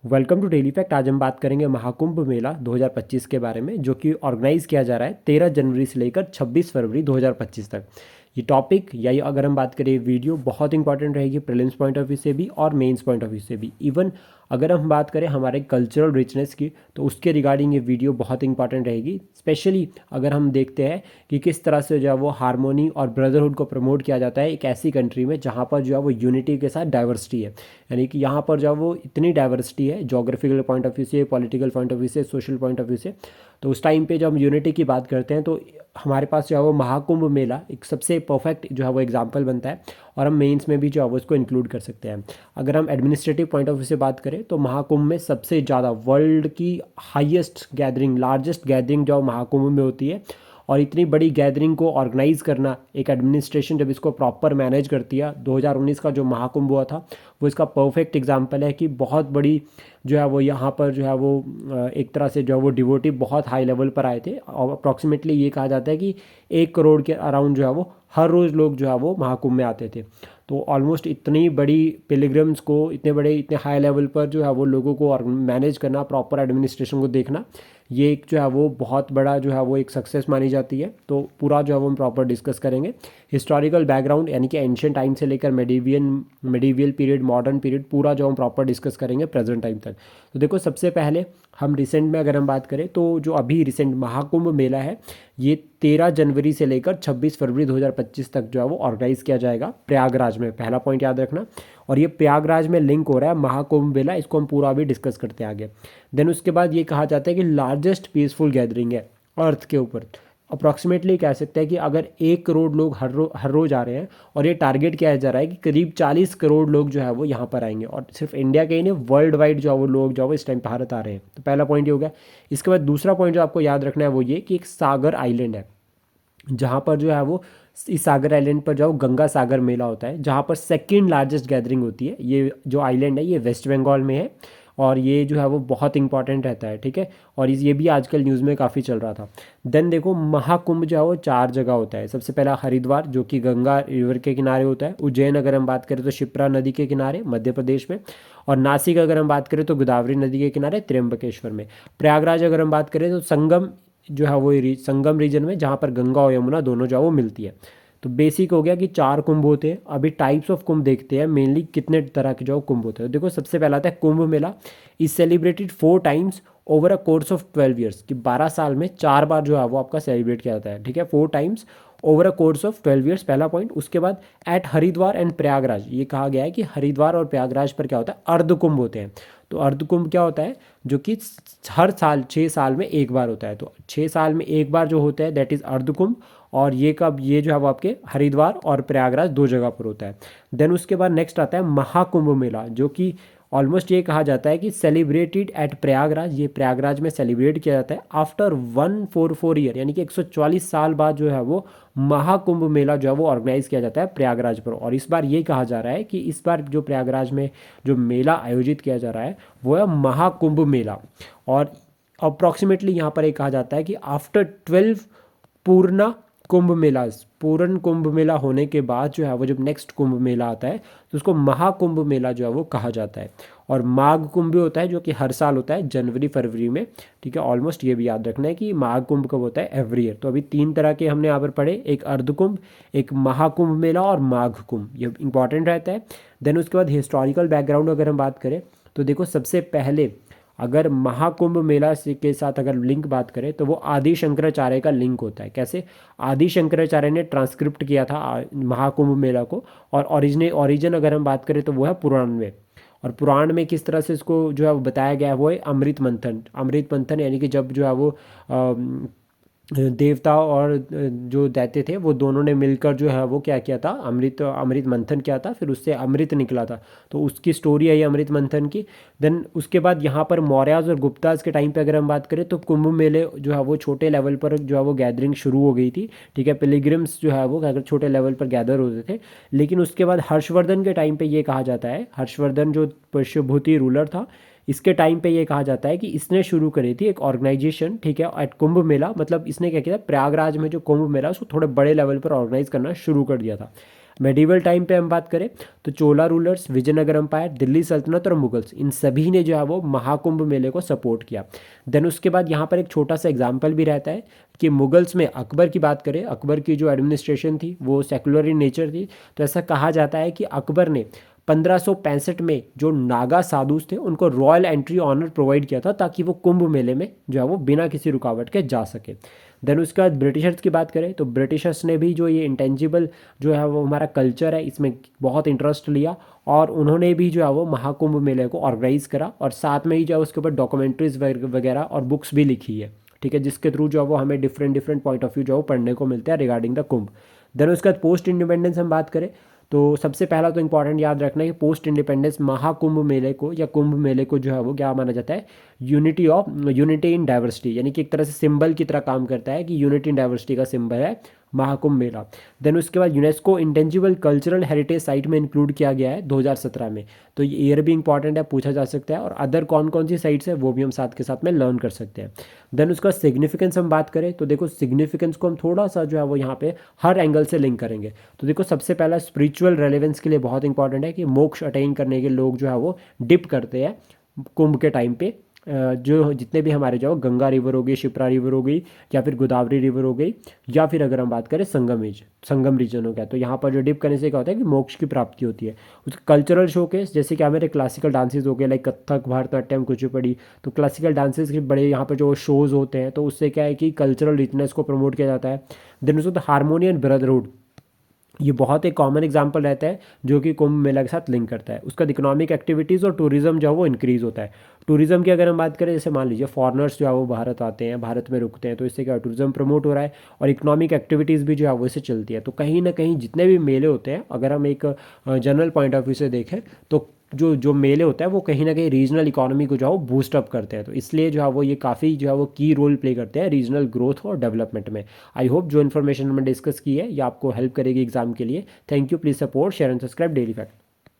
Welcome to daily fact. आज हम बात करेंगे महाकुंभ मेला 2025 के बारे में, जो कि ऑर्गेनाइज किया जा रहा है 13 जनवरी से लेकर 26 फरवरी 2025 तक। ये टॉपिक या ये अगर हम बात करें वीडियो बहुत इंपॉर्टेंट रहेगी प्रीलिम्स पॉइंट ऑफ व्यू से भी और मेंस पॉइंट ऑफ व्यू से भी। इवन अगर हम बात करें हमारे कल्चरल रिचनेस की तो उसके रिगार्डिंग ये वीडियो बहुत इंपॉर्टेंट रहेगी। स्पेशली अगर हम देखते हैं कि किस तरह से जो है वो हारमोनी और ब्रदरहुड को प्रमोट किया जाता है एक ऐसी कंट्री में जहाँ पर जो है वो यूनिटी के साथ डाइवर्सिटी है। यानी कि यहाँ पर जो है वो इतनी डाइवर्सिटी है जोग्राफिकल पॉइंट ऑफ व्यू से, पॉलिटिकल पॉइंट ऑफ व्यू से, सोशल पॉइंट ऑफ व्यू से। तो उस टाइम पे जब हम यूनिटी की बात करते हैं तो हमारे पास जो है वो महाकुंभ मेला एक सबसे परफेक्ट जो है वो एग्जाम्पल बनता है, और हम मेंस में भी जो है वो इसको इंक्लूड कर सकते हैं। अगर हम एडमिनिस्ट्रेटिव पॉइंट ऑफ व्यू से बात करें तो महाकुंभ में सबसे ज़्यादा वर्ल्ड की हाईएस्ट गैदरिंग, लार्जेस्ट गैदरिंग जो महाकुंभ में होती है। और इतनी बड़ी गैदरिंग को ऑर्गेनाइज करना एक एडमिनिस्ट्रेशन जब इसको प्रॉपर मैनेज करती है, 2019 का जो महाकुंभ हुआ था वो इसका परफेक्ट एग्जांपल है कि बहुत बड़ी जो है वो यहाँ पर जो है वो एक तरह से जो है वो डिवोटी बहुत हाई लेवल पर आए थे। और अप्रॉक्सीमेटली ये कहा जाता है कि 1 करोड़ के अराउंड जो है वो हर रोज़ लोग जो है वो महाकुंभ में आते थे। तो ऑलमोस्ट इतनी बड़ी पिलग्रिम्स को इतने हाई लेवल पर जो है वो लोगों को मैनेज करना, प्रॉपर एडमिनिस्ट्रेशन को देखना, ये एक जो है वो बहुत बड़ा जो है वो एक सक्सेस मानी जाती है। तो पूरा जो है वो हम प्रॉपर डिस्कस करेंगे। हिस्टोरिकल बैकग्राउंड यानी कि एंशियंट टाइम से लेकर मेडिवियल पीरियड, मॉडर्न पीरियड, पूरा जो हम प्रॉपर डिस्कस करेंगे प्रेजेंट टाइम तक। तो देखो, सबसे पहले हम रिसेंट में अगर हम बात करें तो जो अभी रिसेंट महाकुंभ मेला है ये 13 जनवरी से लेकर 26 फरवरी 2025 तक जो है वो ऑर्गेनाइज किया जाएगा प्रयागराज में। पहला पॉइंट याद रखना। और ये प्रयागराज में लिंक हो रहा है महाकुंभ मेला, इसको हम पूरा भी डिस्कस करते हैं आगे। देन उसके बाद ये कहा जाता है कि लार्जेस्ट पीसफुल गैदरिंग है अर्थ के ऊपर। अप्रॉक्सीमेटली कह सकते हैं कि अगर 1 करोड़ लोग हर रोज़ आ रहे हैं, और ये टारगेट किया जा रहा है कि करीब 40 करोड़ लोग जो है वो यहाँ पर आएंगे, और सिर्फ इंडिया के ही नहीं वर्ल्ड वाइड जो है वो लोग जो है वो इस टाइम भारत आ रहे हैं। तो पहला पॉइंट ये हो गया। इसके बाद दूसरा पॉइंट जो आपको याद रखना है वो ये कि एक सागर आइलैंड है जहाँ पर जो है वो इस सागर आइलैंड पर जो गंगा सागर मेला होता है, जहाँ पर सेकंड लार्जेस्ट गैदरिंग होती है। ये जो आइलैंड है ये वेस्ट बंगाल में है, और ये जो है वो बहुत इंपॉर्टेंट रहता है, ठीक है। और ये भी आजकल न्यूज़ में काफ़ी चल रहा था। देन देखो, महाकुंभ जो है वो 4 जगह होता है। सबसे पहला हरिद्वार जो कि गंगा रिवर के किनारे होता है। उज्जैन अगर हम बात करें तो शिप्रा नदी के किनारे मध्य प्रदेश में। और नासिक अगर हम बात करें तो गोदावरी नदी के किनारे त्र्यंबकेश्वर में। प्रयागराज अगर हम बात करें तो संगम जो है वो संगम रीजन में, जहाँ पर गंगा और यमुना दोनों जो है वो मिलती है। तो बेसिक हो गया कि 4 कुंभ होते हैं। अभी टाइप्स ऑफ कुंभ देखते हैं, मेनली कितने तरह के जो कुंभ होते हैं। देखो, सबसे पहला आता है Kumbh Mela is celebrated 4 times over a course of 12 years, कि 12 साल में 4 बार जो है वो आपका सेलिब्रेट किया जाता है, ठीक है। 4 times over a course of 12 years, पहला पॉइंट। उसके बाद एट हरिद्वार एंड प्रयागराज, ये कहा गया है कि हरिद्वार और प्रयागराज पर क्या होता है, अर्ध कुंभ होते हैं। तो अर्ध कुंभ क्या होता है, जो कि हर साल 6 साल में एक बार होता है। तो 6 साल में एक बार जो होता है दैट इज़ अर्ध कुंभ। और ये जो है वो आपके हरिद्वार और प्रयागराज 2 जगह पर होता है। देन उसके बाद नेक्स्ट आता है महाकुंभ मेला, जो कि ऑलमोस्ट ये कहा जाता है कि सेलिब्रेटेड एट प्रयागराज, ये प्रयागराज में सेलिब्रेट किया जाता है आफ्टर 144 ईयर, यानी कि 144 साल बाद जो है वो महाकुंभ मेला जो है वो ऑर्गेनाइज किया जाता है प्रयागराज पर। और इस बार ये कहा जा रहा है कि इस बार जो प्रयागराज में जो मेला आयोजित किया जा रहा है वो है महाकुंभ मेला। और अप्रॉक्सीमेटली यहाँ पर एक कहा जाता है कि आफ्टर 12 पूर्ण पूर्ण कुंभ मेला होने के बाद जो है वो जब नेक्स्ट कुंभ मेला आता है तो उसको महाकुंभ मेला जो है वो कहा जाता है। और माघ कुंभ भी होता है जो कि हर साल होता है जनवरी फरवरी में, ठीक है। ऑलमोस्ट ये भी याद रखना है कि माघ कुंभ कब होता है, एवरी ईयर। तो अभी 3 तरह के हमने यहाँ पर पढ़े, एक अर्ध कुंभ, एक महाकुंभ मेला और माघ कुंभ, ये इंपॉर्टेंट रहता है। देन उसके बाद हिस्टोरिकल बैकग्राउंड अगर हम बात करें तो देखो, सबसे पहले अगर महाकुंभ मेला के साथ अगर लिंक बात करें तो वो आदि शंकराचार्य का लिंक होता है। कैसे? आदि शंकराचार्य ने ट्रांसक्रिप्ट किया था महाकुंभ मेला को, और ओरिजिन अगर हम बात करें तो वो है पुराण में। और पुराण में किस तरह से इसको जो है वो बताया गया है वो है अमृत मंथन। अमृत मंथन यानी कि जब जो है वो देवता और जो दैत्य थे वो दोनों ने मिलकर जो है वो क्या किया था, अमृत अमृत मंथन किया था, फिर उससे अमृत निकला था। तो उसकी स्टोरी है ये अमृत मंथन की। देन उसके बाद यहाँ पर मौर्याज और गुप्ताज के टाइम पे अगर हम बात करें तो कुंभ मेले जो है वो छोटे लेवल पर जो है वो गैदरिंग शुरू हो गई थी, ठीक है। पिलग्रिम्स जो है वो अगर छोटे लेवल पर गैदर होते थे। लेकिन उसके बाद हर्षवर्धन के टाइम पे ये कहा जाता है, हर्षवर्धन जो पुष्यभूति रूलर था, इसके टाइम पे ये कहा जाता है कि इसने शुरू करी थी एक ऑर्गेनाइजेशन, ठीक है, एट कुंभ मेला। मतलब इसने क्या किया, प्रयागराज में जो कुंभ मेला उसको थोड़े बड़े लेवल पर ऑर्गेनाइज करना शुरू कर दिया था। मेडिवल टाइम पे हम बात करें तो चोला रूलर्स, विजयनगर एम्पायर, दिल्ली सल्तनत और मुगल्स, इन सभी ने जो है वो महाकुंभ मेले को सपोर्ट किया। देन उसके बाद यहाँ पर एक छोटा सा एग्जाम्पल भी रहता है कि मुगल्स में अकबर की बात करें, अकबर की जो एडमिनिस्ट्रेशन थी वो सेकुलर इन नेचर थी। तो ऐसा कहा जाता है कि अकबर ने 1565 में जो नागा साधुस थे उनको रॉयल एंट्री ऑनर प्रोवाइड किया था, ताकि वो कुंभ मेले में जो है वो बिना किसी रुकावट के जा सके। देन उसके बाद ब्रिटिशर्स की बात करें तो ब्रिटिशर्स ने भी जो ये इंटेंजिबल जो है वो हमारा कल्चर है इसमें बहुत इंटरेस्ट लिया, और उन्होंने भी जो है वो महाकुंभ मेले को ऑर्गेनाइज करा, और साथ में ही जो है उसके ऊपर डॉक्यूमेंट्रीज वगैरह और बुक्स भी लिखी है, ठीक है, जिसके थ्रू जो है वो हमें different different point of view जो है वो पढ़ने को मिलता है रिगार्डिंग द कुंभ। देन उसके बाद पोस्ट इंडिपेंडेंस हम बात करें तो सबसे पहला तो इंपॉर्टेंट याद रखना है कि पोस्ट इंडिपेंडेंस महाकुंभ मेले को या कुंभ मेले को जो है वो क्या माना जाता है, यूनिटी इन डाइवर्सिटी, यानी कि एक तरह से सिंबल की तरह काम करता है कि यूनिटी इन डाइवर्सिटी का सिंबल है महाकुंभ मेला। देन उसके बाद UNESCO intangible cultural heritage site में इंक्लूड किया गया है 2017 में, तो ये ईयर भी इंपॉर्टेंट है, पूछा जा सकता है, और अदर कौन कौन सी साइट्स है वो भी हम साथ के साथ में लर्न कर सकते हैं। देन उसका सिग्निफिकेंस हम बात करें तो देखो सिग्निफिकेंस को हम थोड़ा सा जो है वो यहाँ पे हर एंगल से लिंक करेंगे। तो देखो सबसे पहला स्पिरिचुअल रेलेवेंस के लिए बहुत इंपॉर्टेंट है कि मोक्ष अटेन करने के लोग जो है वो डिप करते हैं कुंभ के टाइम पे। जो जितने भी हमारे जो गंगा रिवर हो गई, शिप्रा रिवर हो गई, या फिर गोदावरी रिवर हो गई, या फिर अगर हम बात करें संगम रीजन हो गया, तो यहाँ पर जो डिप करने से क्या होता है कि मोक्ष की प्राप्ति होती है। उसके कल्चरल शोकेस जैसे कि हमारे क्लासिकल डांसेस हो गए लाइक कथक, भरतनाट्यम, कुचिपुड़ी, तो क्लासिकल डांसेस के बड़े यहाँ पर जो शोज़ होते हैं, तो उससे क्या है कि कल्चरल रिचनेस को प्रमोट किया जाता है। देन उसको हारमोनी एंड ब्रदरहुड, ये बहुत एक कॉमन एग्जांपल रहता है जो कि कुंभ मेला के साथ लिंक करता है। उसका इकोनॉमिक एक्टिविटीज़ और टूरिज्म जो है वो इंक्रीज़ होता है। टूरिज्म की अगर हम बात करें, जैसे मान लीजिए फॉरेनर्स जो है वो भारत आते हैं, भारत में रुकते हैं, तो इससे क्या टूरिज्म प्रमोट हो रहा है, और इकोनॉमिक एक्टिविटीज़ भी जो है वो इससे चलती है। तो कहीं ना कहीं जितने भी मेले होते हैं, अगर हम एक जनरल पॉइंट ऑफ व्यू से देखें तो जो जो मेले होता है वो कहीं ना कहीं रीजनल इकोनॉमी को जो है वो बूस्ट अप करते हैं, तो इसलिए जो है वो ये काफ़ी जो है वो की रोल प्ले करते हैं रीजनल ग्रोथ और डेवलपमेंट में। आई होप जो इन्फॉर्मेशन हमने डिस्कस की है ये आपको हेल्प करेगी एग्जाम के लिए। Thank you, please support, share and subscribe daily fact.